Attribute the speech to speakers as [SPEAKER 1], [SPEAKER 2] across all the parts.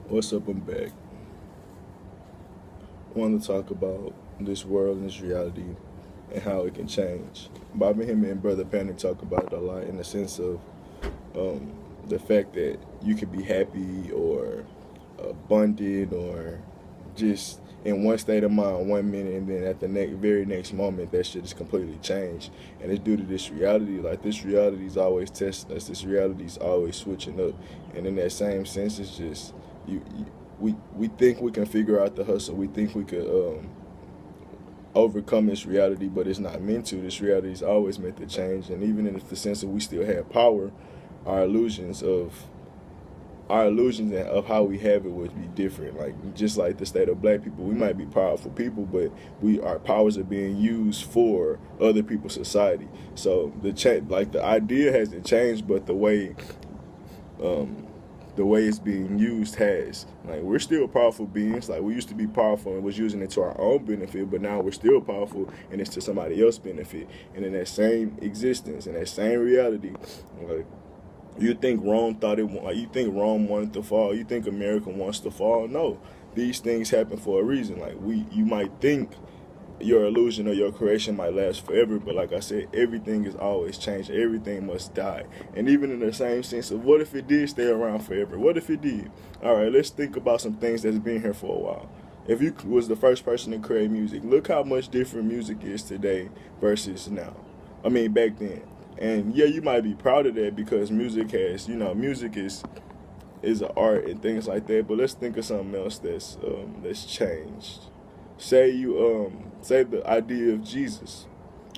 [SPEAKER 1] What's up? I'm back. I want to talk about this world and this reality and how it can change. Bobby Hemmitt and Brother Panic talk about it a lot in the sense of um, the fact that you can be happy or abundant or just in one state of mind 1 minute, and then at the very next moment that shit is completely changed. And it's due to this reality. Like, this reality is always testing us. This reality is always switching up. And in that same sense, it's just we think we can figure out the hustle. We think we could overcome this reality, but it's not meant to. This reality is always meant to change. And even in the sense that we still have power, our illusions of how we have it would be different. Like, just like the state of black people, we might be powerful people, but our powers are being used for other people's society. So the idea hasn't changed, but um, the way it's being used has. Like, we're still powerful beings. Like, we used to be powerful and was using it to our own benefit, but now we're still powerful and it's to somebody else's benefit. And in that same existence, in that same reality, like, you think Rome you think Rome wanted to fall? You think America wants to fall? No. These things happen for a reason. Like, you might think your illusion or your creation might last forever, but like I said, everything is always changing. Everything must die. And even in the same sense of, what if it did stay around forever? What if it did? All right, let's think about some things that's been here for a while. If you was the first person to create music, look how much different music is today versus now. I mean, back then. And yeah, you might be proud of that because music is an art and things like that. But let's think of something else that's changed. Say the idea of Jesus.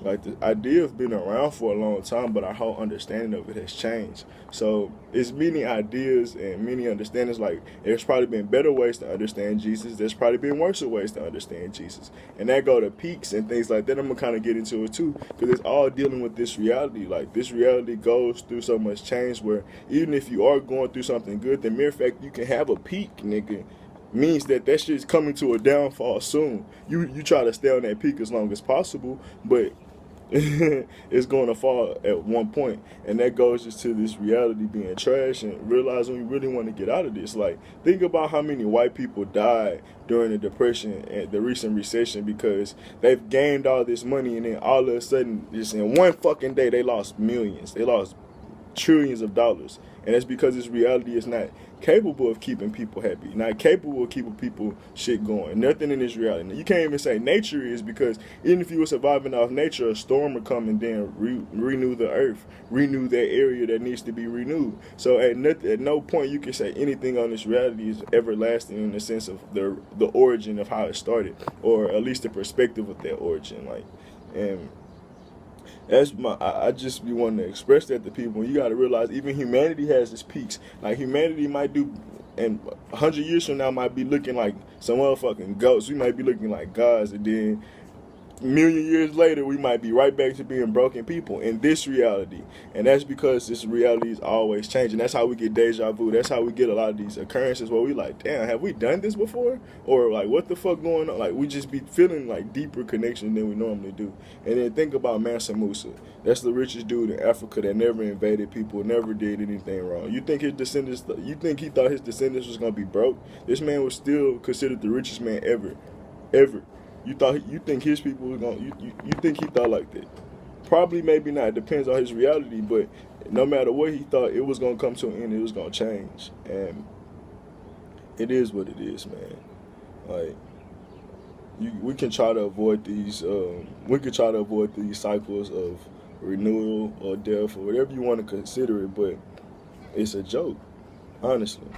[SPEAKER 1] Like, the idea has been around for a long time, but our whole understanding of it has changed. So it's many ideas and many understandings. Like, there's probably been better ways to understand Jesus. There's probably been worse ways to understand Jesus. And that go to peaks and things like that. I'm going to kind of get into it too, because it's all dealing with this reality. Like, this reality goes through so much change where even if you are going through something good, the mere fact you can have a peak, nigga, means that shit's coming to a downfall soon. You try to stay on that peak as long as possible, but it's going to fall at one point. And that goes just to this reality being trash, and realize when you really want to get out of this. Like, think about how many white people died during the Depression and the recent recession because they've gained all this money, and then all of a sudden, just in one fucking day, they lost millions. They lost trillions of dollars. And that's because this reality is not capable of keeping people happy, not capable of keeping people shit going. Nothing in this reality. You can't even say nature is, because even if you were surviving off nature, a storm would come and then renew the earth, renew that area that needs to be renewed. So at no point you can say anything on this reality is everlasting in the sense of the origin of how it started, or at least the perspective of that origin. Like, and I just be wanting to express that to people. You got to realize even humanity has its peaks. Like, humanity might do, and 100 years from now might be looking like some motherfucking ghosts. We might be looking like gods, and then a million years later, we might be right back to being broken people in this reality. And that's because this reality is always changing. That's how we get deja vu. That's how we get a lot of these occurrences where we like, damn, have we done this before? Or like, what the fuck going on? Like, we just be feeling like deeper connection than we normally do. And then think about Mansa Musa. That's the richest dude in Africa that never invaded people, never did anything wrong. You think he thought his descendants was going to be broke? This man was still considered the richest man ever. Ever. You think his people was going? You think he thought like that? Probably, maybe not. It depends on his reality. But no matter what he thought, it was gonna come to an end. It was gonna change, and it is what it is, man. Like, we can try to avoid these. We can try to avoid these cycles of renewal or death or whatever you want to consider it. But it's a joke, honestly.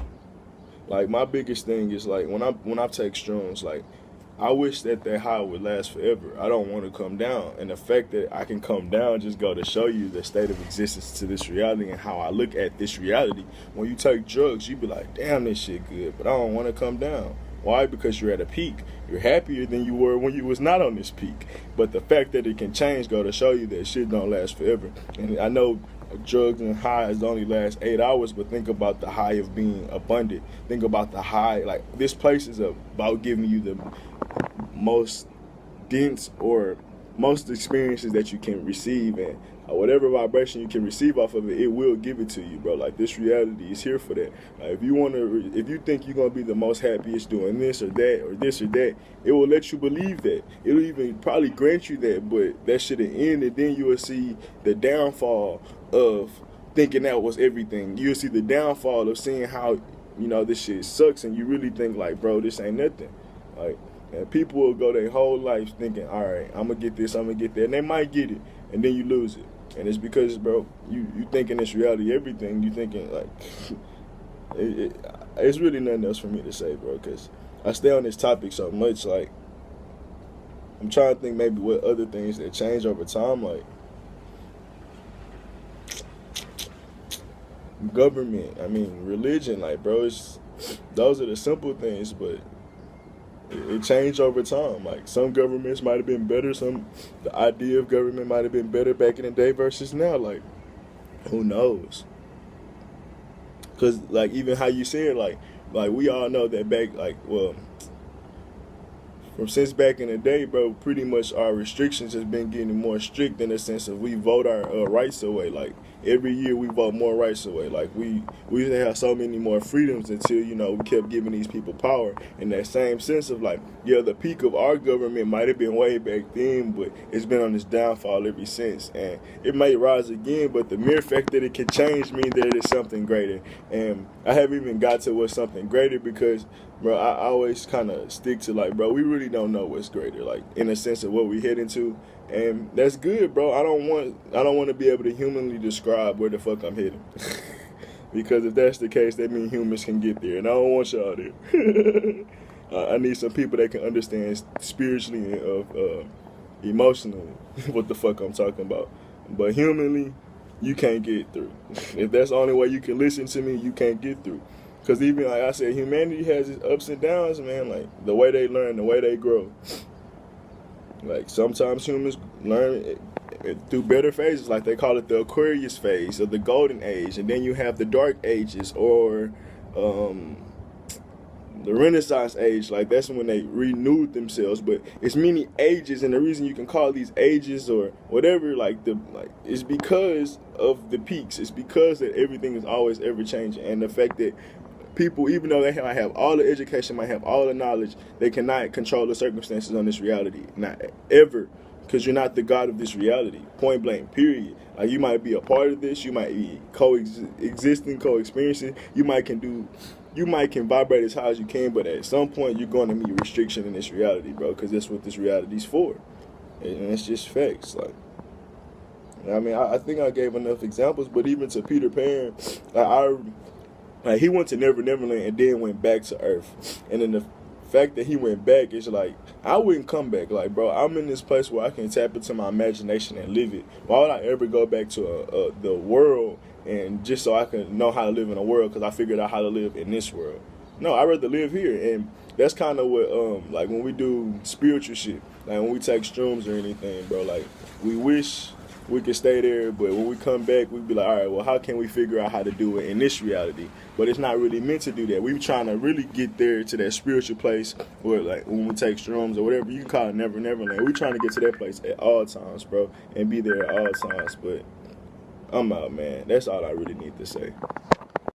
[SPEAKER 1] Like, my biggest thing is, like, when I take shrooms, like, I wish that high would last forever. I don't want to come down. And the fact that I can come down just go to show you the state of existence to this reality and how I look at this reality. When you take drugs, you be like, damn, this shit good, but I don't want to come down. Why? Because you're at a peak. You're happier than you were when you was not on this peak. But the fact that it can change go to show you that shit don't last forever. And I know drugs and highs only last 8 hours, but think about the high of being abundant. Think about the high. Like, this place is about giving you the most dense or most experiences that you can receive, and whatever vibration you can receive off of it, it will give it to you, bro. Like, this reality is here for that. Like, if you think you're gonna be the most happiest doing this or that or this or that, it will let you believe that. It'll even probably grant you that, but that shit'll end, and then you will see the downfall of thinking that was everything. You'll see the downfall of seeing how, this shit sucks, and you really think like, bro, this ain't nothing. Like, and people will go their whole life thinking, all right, I'm gonna get this, I'm gonna get that, and they might get it, and then you lose it. And it's because, bro, you thinking this reality everything. You thinking like it's really nothing else for me to say, bro, because I stay on this topic so much. Like, I'm trying to think maybe what other things that change over time, like government, religion, like, bro, those are the simple things, but it changed over time. Like, some governments might have been better, the idea of government might have been better back in the day versus now. Like, who knows? Because, like, even how you said, like we all know that back, since back in the day, bro, pretty much our restrictions has been getting more strict in the sense of we vote our rights away. Like, every year we vote more rights away. Like, we used to have so many more freedoms until, we kept giving these people power. In that same sense of, like, yeah, the peak of our government might have been way back then, but it's been on this downfall ever since. And it may rise again, but the mere fact that it can change means that it is something greater. And I haven't even got to what's something greater because, bro, I always kind of stick to, like, bro, we really don't know what's greater, like, in a sense of what we head into. And that's good, bro. I don't want to be able to humanly describe where the fuck I'm heading. Because if that's the case, that means humans can get there. And I don't want y'all there. I need some people that can understand spiritually and emotionally what the fuck I'm talking about. But humanly, you can't get through. If that's the only way you can listen to me, you can't get through. Because even, like I said, humanity has its ups and downs, man. Like, the way they learn, the way they grow. Like, sometimes humans learn through better phases. Like, they call it the Aquarius phase or the Golden Age. And then you have the Dark Ages or the Renaissance age. Like, that's when they renewed themselves. But it's many ages, and the reason you can call these ages or whatever, it's because of the peaks. It's because that everything is always ever changing. And the fact that people, even though they might have all the education, might have all the knowledge, they cannot control the circumstances on this reality. Not ever. Because you're not the God of this reality. Point blank, period. Like, you might be a part of this. You might be coexisting, co-experiencing. You might can vibrate as high as you can, but at some point you're going to meet restriction in this reality, bro. Because that's what this reality's for. And it's just facts. Like, I think I gave enough examples, but even to Peter Pan, he went to Neverland and then went back to Earth. And then the fact that he went back is like, I wouldn't come back. Like, bro, I'm in this place where I can tap into my imagination and live it. Why would I ever go back to the world and just so I can know how to live in a world because I figured out how to live in this world? No, I'd rather live here. And that's kind of what, like, when we do spiritual shit, like when we take shrooms or anything, bro, like, we wish we could stay there, but when we come back, we'd be like, all right, well, how can we figure out how to do it in this reality? But it's not really meant to do that. We're trying to really get there to that spiritual place where, like, when we take shrooms or whatever, you can call it Neverland. We're trying to get to that place at all times, bro, and be there at all times. But I'm out, man. That's all I really need to say.